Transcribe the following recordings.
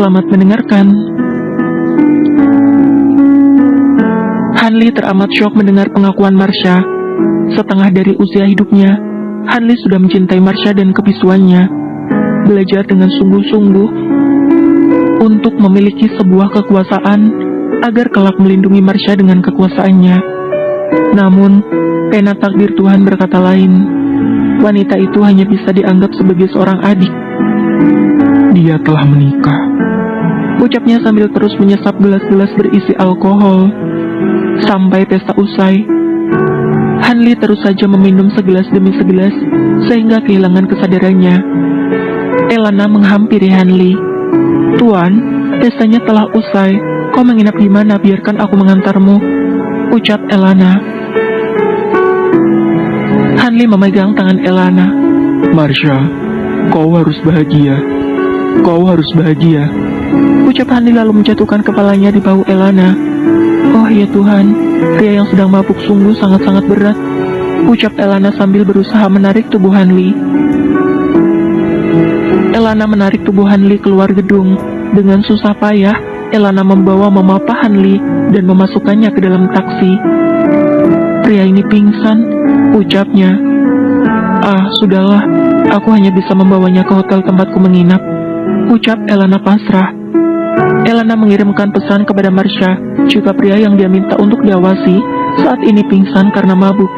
Selamat mendengarkan. Hanli teramat syok mendengar pengakuan Marsha. Setengah dari usia hidupnya, Hanli sudah mencintai Marsha dan kebisuannya. Belajar dengan sungguh-sungguh untuk memiliki sebuah kekuasaan agar kelak melindungi Marsha dengan kekuasaannya. Namun, pena takdir Tuhan berkata lain. Wanita itu hanya bisa dianggap sebagai seorang adik. Dia telah menikah, ucapnya sambil terus menyesap gelas-gelas berisi alkohol. Sampai pesta usai, Hanli terus saja meminum segelas demi segelas sehingga kehilangan kesadarannya. Elana menghampiri Hanli. "Tuan, pestanya telah usai. Kau menginap di mana? Biarkan aku mengantarmu," ucap Elana. Hanli memegang tangan Elana. "Marsha, kau harus bahagia. Kau harus bahagia," ucap Hanli lalu menjatuhkan kepalanya di bahu Elana. "Oh ya Tuhan, pria yang sedang mabuk sungguh sangat-sangat berat," ucap Elana sambil berusaha menarik tubuh Hanli. Elana menarik tubuh Hanli keluar gedung. Dengan susah payah, Elana membawa Mama Hanli dan memasukkannya ke dalam taksi. "Pria ini pingsan," ucapnya. "Ah, sudahlah, aku hanya bisa membawanya ke hotel tempatku menginap," ucap Elana pasrah. Elana mengirimkan pesan kepada Marsha jika pria yang dia minta untuk diawasi saat ini pingsan karena mabuk.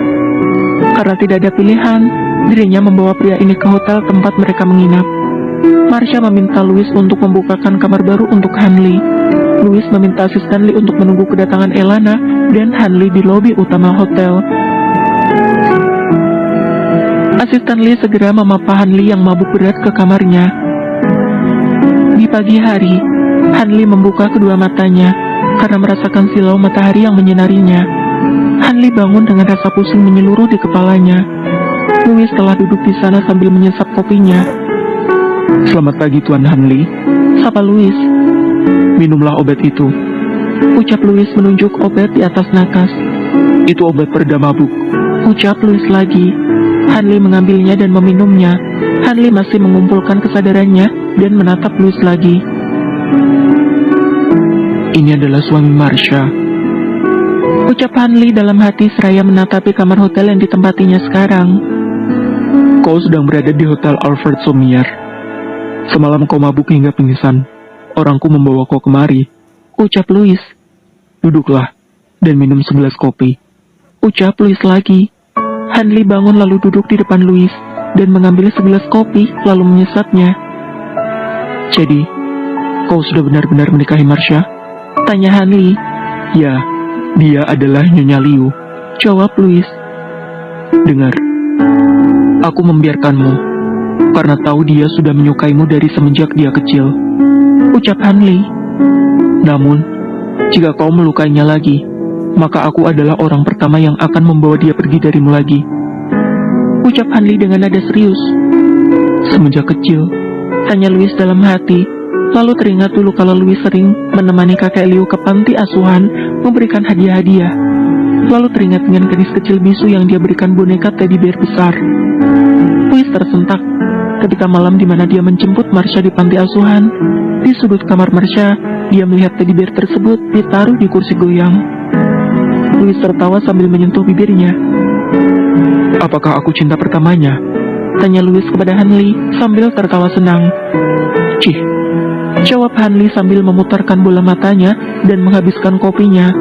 Karena tidak ada pilihan, dirinya membawa pria ini ke hotel tempat mereka menginap. Marsha meminta Louis untuk membukakan kamar baru untuk Hanli. Louis meminta asisten Lee untuk menunggu kedatangan Elana dan Hanli di lobi utama hotel. Asisten Lee segera memapa Hanli yang mabuk berat ke kamarnya. Di pagi hari, Hanli membuka kedua matanya karena merasakan silau matahari yang menyinarinya. Hanli bangun dengan rasa pusing menyeluruh di kepalanya. Louis telah duduk di sana sambil menyesap kopinya. "Selamat pagi Tuan Hanli," sapa Louis. "Minumlah obat itu," ucap Louis menunjuk obat di atas nakas. "Itu obat pereda mabuk," ucap Louis lagi. Hanli mengambilnya dan meminumnya. Hanli masih mengumpulkan kesadarannya dan menatap Louis lagi. "Ini adalah suami Marsha," ucap Hanli dalam hati seraya menatapi kamar hotel yang ditempatinya sekarang. "Kau sedang berada di Hotel Alfred Sommier. Semalam kau mabuk hingga pingsan. Orangku membawa kau kemari," ucap Louis. "Duduklah dan minum segelas kopi," ucap Louis lagi. Hanli bangun lalu duduk di depan Louis dan mengambil segelas kopi lalu menyesapnya. "Jadi, kau sudah benar-benar menikahi Marsha?" tanya Hanli. "Ya, dia adalah Nyonya Liu," jawab Louis. "Dengar, aku membiarkanmu karena tahu dia sudah menyukaimu dari semenjak dia kecil," ucap Hanli. "Namun, jika kau melukainya lagi, maka aku adalah orang pertama yang akan membawa dia pergi darimu lagi," ucap Hanli dengan nada serius. "Semenjak kecil?" tanya Louis dalam hati. Lalu teringat dulu kalau Louis sering menemani kakek Liu ke panti asuhan memberikan hadiah-hadiah. Lalu teringat dengan gadis kecil bisu yang dia berikan boneka teddy bear besar. Louis tersentak ketika malam di mana dia menjemput Marsha di panti asuhan. Di sudut kamar Marsha, dia melihat teddy bear tersebut ditaruh di kursi goyang. Louis tertawa sambil menyentuh bibirnya. "Apakah aku cinta pertamanya?" tanya Louis kepada Hanli sambil tertawa senang. "Cih," jawab Hanli sambil memutarkan bola matanya dan menghabiskan kopinya,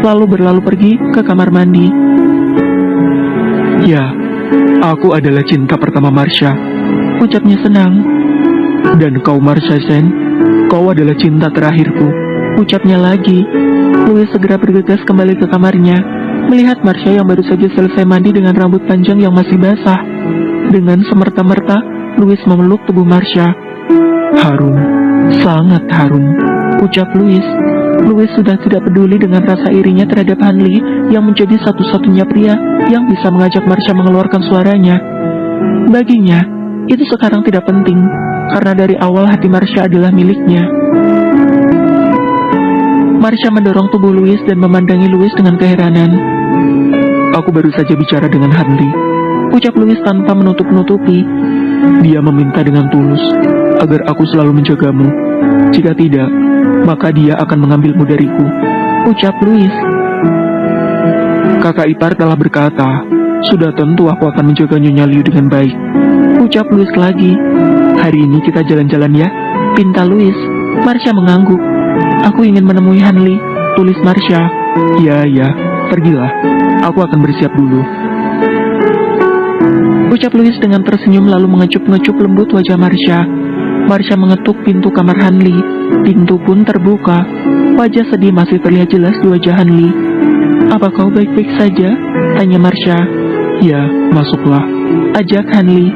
lalu berlalu pergi ke kamar mandi. "Ya, aku adalah cinta pertama Marsha," ucapnya senang. "Dan kau Marsha Sen, kau adalah cinta terakhirku," ucapnya lagi. Louis segera bergegas kembali ke kamarnya, melihat Marsha yang baru saja selesai mandi dengan rambut panjang yang masih basah. Dengan semerta-merta, Louis memeluk tubuh Marsha. "Harum, sangat harum," ucap Louis. Louis sudah tidak peduli dengan rasa irinya terhadap Hanli yang menjadi satu-satunya pria yang bisa mengajak Marsha mengeluarkan suaranya. Baginya, itu sekarang tidak penting, karena dari awal hati Marsha adalah miliknya. Marsha mendorong tubuh Louis dan memandangi Louis dengan keheranan. "Aku baru saja bicara dengan Hanli," ucap Louis tanpa menutup-nutupi. "Dia meminta dengan tulus agar aku selalu menjagamu. Jika tidak, maka dia akan mengambilmu dariku, ucap Louis. Kakak ipar telah berkata, sudah tentu aku akan menjaga Nyonya Liu dengan baik, ucap Louis lagi. Hari ini kita jalan-jalan ya, pinta Louis. Marsha mengangguk. Aku ingin menemui Hanli, tulis Marsha. Ya, pergilah. Aku akan bersiap dulu, ucap Louis dengan tersenyum lalu mengecup-ngecup lembut wajah Marsha. Marsha mengetuk pintu kamar Hanli. Pintu pun terbuka. Wajah sedih masih terlihat jelas di wajah Hanli. Apa kau baik-baik saja? Tanya Marsha. Ya, masuklah, ajak Hanli.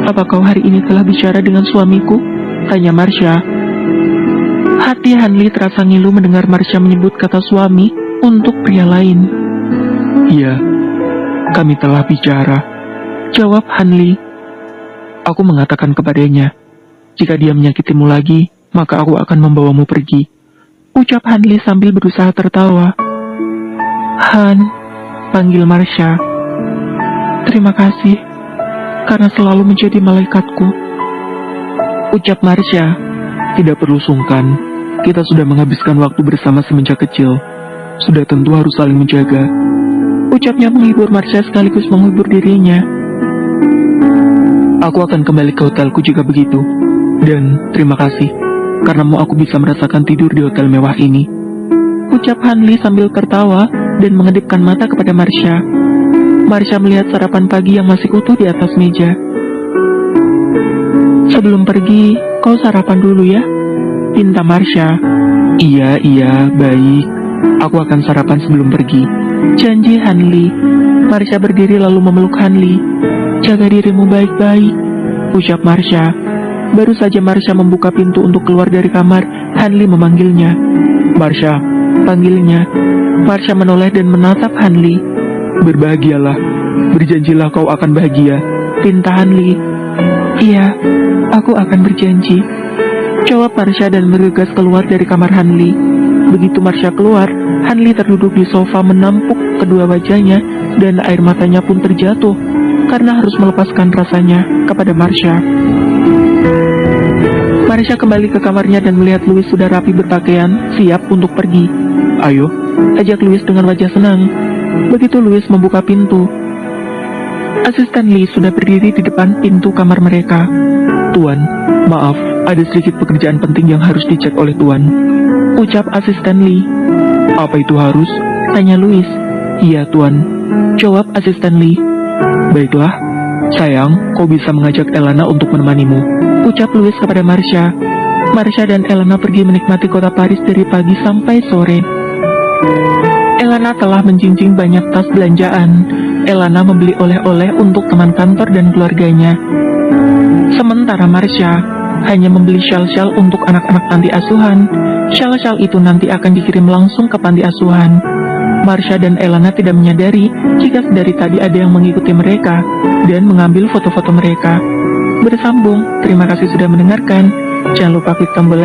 Apa kau hari ini telah bicara dengan suamiku? Tanya Marsha. Hati Hanli terasa ngilu mendengar Marsha menyebut kata suami untuk pria lain. Ya, kami telah bicara, jawab Hanli. Aku mengatakan kepadanya, jika dia menyakitimu lagi, maka aku akan membawamu pergi, ucap Hanli sambil berusaha tertawa. Han, panggil Marsha. Terima kasih, karena selalu menjadi malaikatku, ucap Marsha. Tidak perlu sungkan, kita sudah menghabiskan waktu bersama semenjak kecil. Sudah tentu harus saling menjaga, ucapnya menghibur Marsha sekaligus menghibur dirinya. Aku akan kembali ke hotelku jika begitu. Dan terima kasih, karenamu aku bisa merasakan tidur di hotel mewah ini, ucap Hanli sambil tertawa dan mengedipkan mata kepada Marsha. Marsha melihat sarapan pagi yang masih utuh di atas meja. Sebelum pergi, kau sarapan dulu ya, pinta Marsha. Iya, baik. Aku akan sarapan sebelum pergi, janji Hanli. Marsha berdiri lalu memeluk Hanli. Jaga dirimu baik-baik, ucap Marsha. Baru saja Marsha membuka pintu untuk keluar dari kamar, Hanli memanggilnya. Marsha, panggilnya. Marsha menoleh dan menatap Hanli. Berbahagialah, berjanjilah kau akan bahagia, pinta Hanli. Iya, aku akan berjanji, jawab Marsha dan bergegas keluar dari kamar Hanli. Begitu Marsha keluar, Hanli terduduk di sofa menampuk kedua wajahnya dan air matanya pun terjatuh karena harus melepaskan rasanya kepada Marsha. Marsha kembali ke kamarnya dan melihat Louis sudah rapi berpakaian, siap untuk pergi. Ayo, ajak Louis dengan wajah senang. Begitu Louis membuka pintu, asisten Lee sudah berdiri di depan pintu kamar mereka. Tuan, maaf, ada sedikit pekerjaan penting yang harus dicek oleh Tuan, ucap asisten Lee. Apa itu harus? Tanya Louis. Iya Tuan, jawab asisten Lee. Baiklah, sayang, kau bisa mengajak Elana untuk menemanimu, ucap Louis kepada Marsha. Marsha dan Elana pergi menikmati kota Paris dari pagi sampai sore. Elana telah menjinjing banyak tas belanjaan. Elana membeli oleh-oleh untuk teman kantor dan keluarganya. Sementara Marsha hanya membeli syal-syal untuk anak-anak panti asuhan. Syal-syal itu nanti akan dikirim langsung ke panti asuhan. Marsha dan Elana tidak menyadari jika dari tadi ada yang mengikuti mereka dan mengambil foto-foto mereka. Bersambung, terima kasih sudah mendengarkan. Jangan lupa klik tombol like